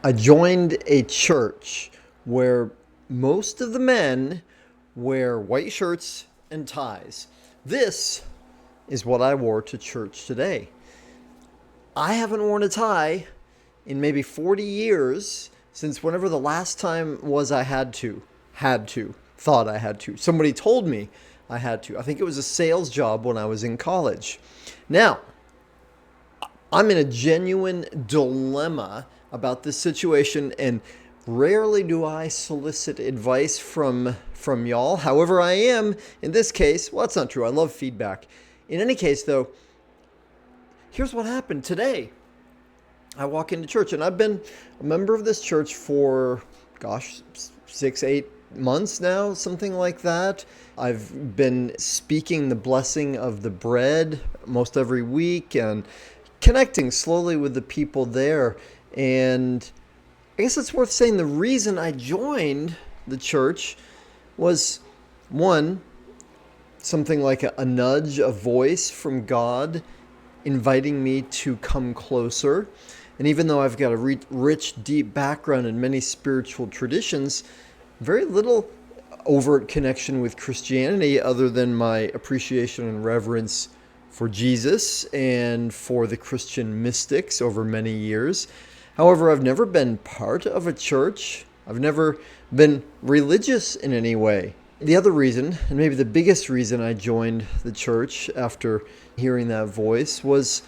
I joined a church where most of the men wear white shirts and ties. This is what I wore to church today. I haven't worn a tie in maybe 40 years since whenever the last time was I thought I had to. Somebody told me I had to. I think it was a sales job when I was in college. Now, I'm in a genuine dilemma about this situation, and rarely do I solicit advice from y'all. However, I am in this case. Well, that's not true. I love feedback. In any case, though, here's what happened today. I walk into church, and I've been a member of this church for, 6-8 months now, something like that. I've been speaking the blessing of the bread most every week and connecting slowly with the people there. And I guess it's worth saying the reason I joined the church was, one, something like a nudge, a voice from God inviting me to come closer. And even though I've got a rich, deep background in many spiritual traditions, very little overt connection with Christianity other than my appreciation and reverence for Jesus and for the Christian mystics over many years. However, I've never been part of a church. I've never been religious in any way. The other reason, and maybe the biggest reason I joined the church after hearing that voice, was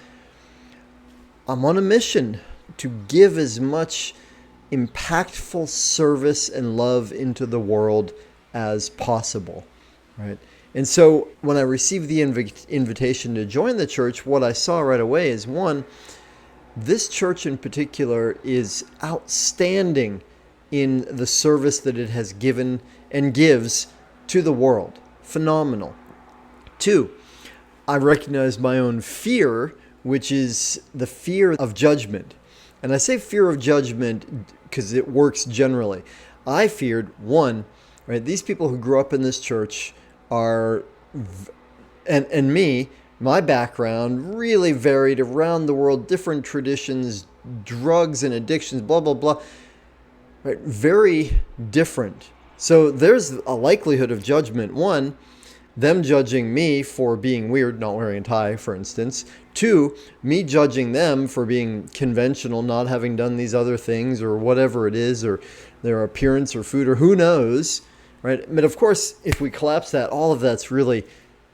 I'm on a mission to give as much impactful service and love into the world as possible, right? And so when I received the invitation to join the church, what I saw right away is, one, this church in particular is outstanding in the service that it has given and gives to the world. Phenomenal. Two, I recognize my own fear, which is the fear of judgment. And I say fear of judgment because it works generally. I feared, one, right, these people who grew up in this church are, and me, my background really varied around the world, different traditions, drugs and addictions, blah, blah, blah, right? Very different. So there's a likelihood of judgment. One, them judging me for being weird, not wearing a tie, for instance. Two, me judging them for being conventional, not having done these other things or whatever it is, or their appearance or food or who knows, right? But of course, if we collapse that, all of that's really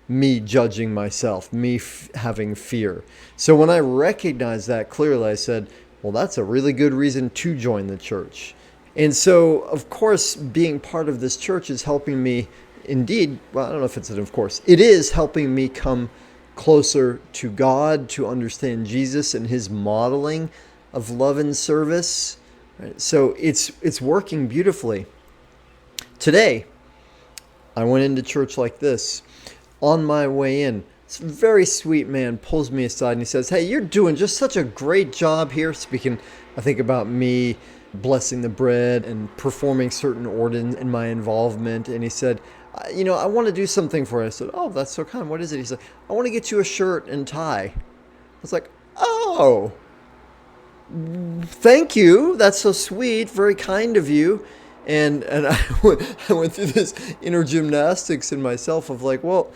me judging myself, me having fear. So when I recognized that clearly, I said, well, that's a really good reason to join the church. And so, of course, being part of this church is helping me indeed, well, I don't know if it's an of course, it is helping me come closer to God, to understand Jesus and his modeling of love and service. Right? So it's working beautifully. Today, I went into church like this. On my way in, this very sweet man pulls me aside and he says, "Hey, you're doing just such a great job here." Speaking, I think about me blessing the bread and performing certain orders in my involvement. And he said, I want to do something for you. I said, "Oh, that's so kind. What is it?" He said, "I want to get you a shirt and tie." I was like, "Oh, thank you. That's so sweet. Very kind of you." And I went through this inner gymnastics in myself of like, well,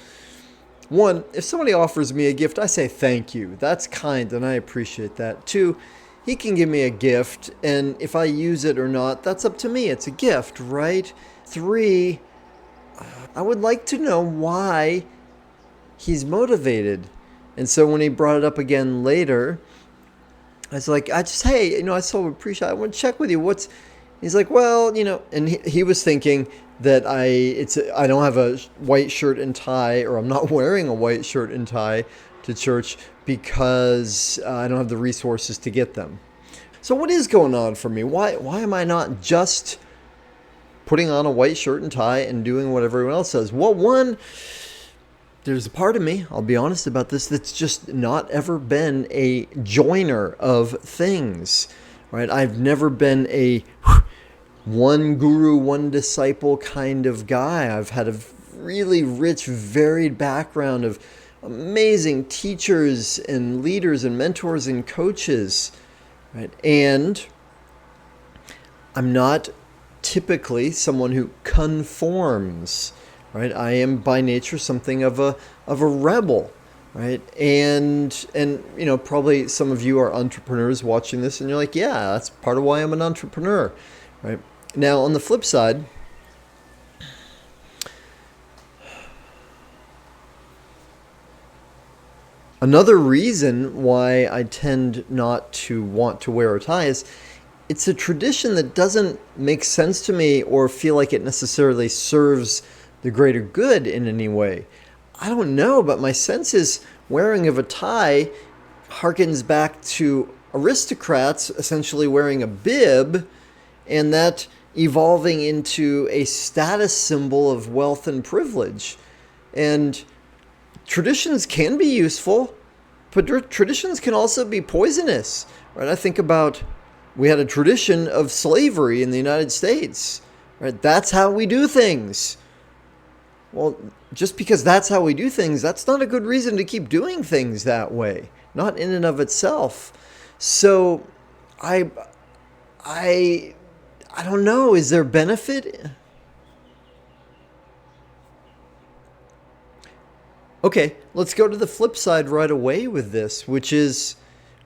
one, if somebody offers me a gift, I say thank you. That's kind and I appreciate that. Two, he can give me a gift, and if I use it or not, that's up to me. It's a gift, right? Three, I would like to know why he's motivated. And so when he brought it up again later, I was like, I so appreciate it. I want to check with you. He's like, well, and he was thinking that I don't have a white shirt and tie, or I'm not wearing a white shirt and tie to church because I don't have the resources to get them. So what is going on for me? Why am I not just putting on a white shirt and tie and doing what everyone else does? Well, one, there's a part of me, I'll be honest about this, that's just not ever been a joiner of things, right? I've never been a one guru, one disciple kind of guy. I've had a really rich, varied background of amazing teachers and leaders and mentors and coaches, right? And I'm not typically someone who conforms, right? I am by nature something of a rebel, right? And probably some of you are entrepreneurs watching this, and you're like, yeah, that's part of why I'm an entrepreneur, right? Now, on the flip side, another reason why I tend not to want to wear a tie is it's a tradition that doesn't make sense to me or feel like it necessarily serves the greater good in any way. I don't know, but my sense is wearing of a tie harkens back to aristocrats essentially wearing a bib, and that evolving into a status symbol of wealth and privilege. And traditions can be useful, but traditions can also be poisonous, right? I think about, we had a tradition of slavery in the United States, right? That's how we do things. Well, just because that's how we do things, that's not a good reason to keep doing things that way, not in and of itself. So, I, I, I don't know. Is there benefit? Okay, let's go to the flip side right away with this, which is,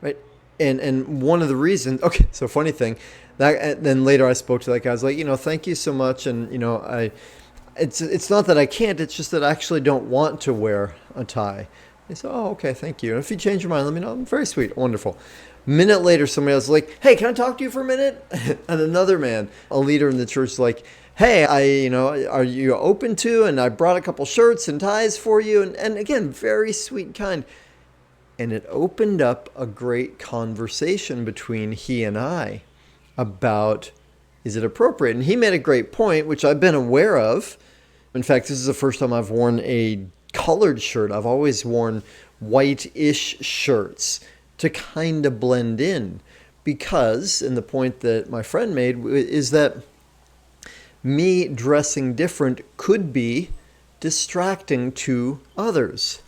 right, and one of the reasons. Okay, so funny thing, that and then later I spoke to that guy. I was like, thank you so much, and it's not that I can't. It's just that I actually don't want to wear a tie. He said, oh, okay, thank you. And if you change your mind, let me know. Very sweet, wonderful. Minute later, somebody else was like, hey, can I talk to you for a minute? And another man, a leader in the church, like, hey, are you open to? And I brought a couple shirts and ties for you. And again, very sweet and kind. And it opened up a great conversation between he and I about, is it appropriate? And he made a great point, which I've been aware of. In fact, this is the first time I've worn a colored shirt. I've always worn white-ish shirts to kind of blend in. Because, and the point that my friend made is that me dressing different could be distracting to others.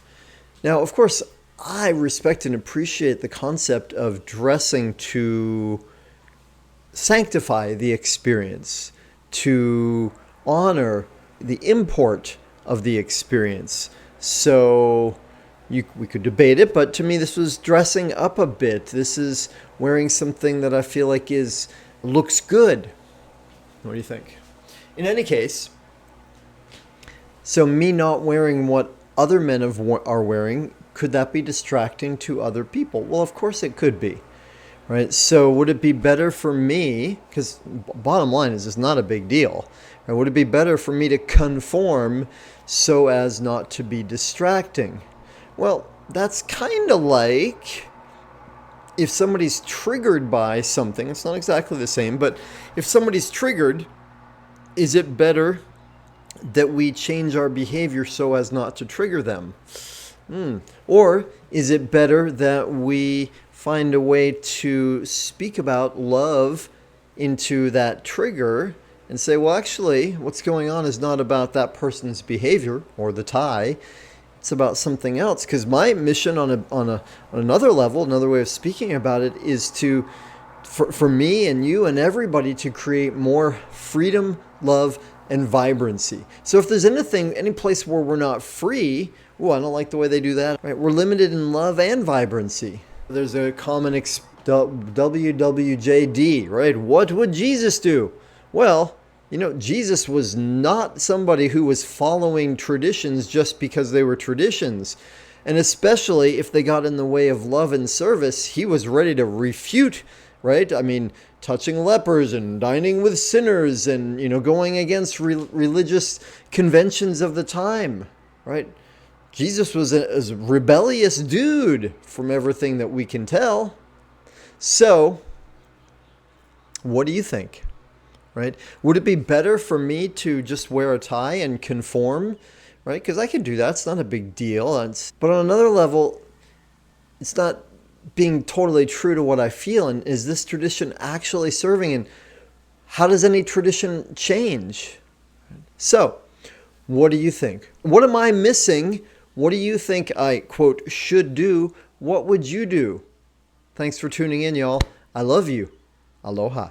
Now, of course, I respect and appreciate the concept of dressing to sanctify the experience, to honor the import of the experience. So we could debate it, but to me this was dressing up a bit. This is wearing something that I feel like looks good. What do you think? In any case, so me not wearing what other men are wearing, could that be distracting to other people? Well, of course it could be, right? So would it be better for me, because bottom line is it's not a big deal, right? Would it be better for me to conform so as not to be distracting? Well, that's kind of like if somebody's triggered by something, it's not exactly the same, but if somebody's triggered, is it better that we change our behavior so as not to trigger them? Or is it better that we find a way to speak about love into that trigger and say, well, actually, what's going on is not about that person's behavior or the tie. It's about something else. Because my mission on another level, another way of speaking about it, is for me and you and everybody to create more freedom, love, and vibrancy. So if there's any place where we're not free, I don't like the way they do that. Right? We're limited in love and vibrancy. There's a common WWJD, right? What would Jesus do? Well, Jesus was not somebody who was following traditions just because they were traditions. And especially if they got in the way of love and service, he was ready to refute, right? I mean, touching lepers and dining with sinners and, going against religious conventions of the time, right? Jesus was a rebellious dude from everything that we can tell. So, what do you think? Right? Would it be better for me to just wear a tie and conform? Right? Because I can do that. It's not a big deal. But on another level, it's not being totally true to what I feel. And is this tradition actually serving? And how does any tradition change? So, what do you think? What am I missing? What do you think I, quote, should do? What would you do? Thanks for tuning in, y'all. I love you. Aloha.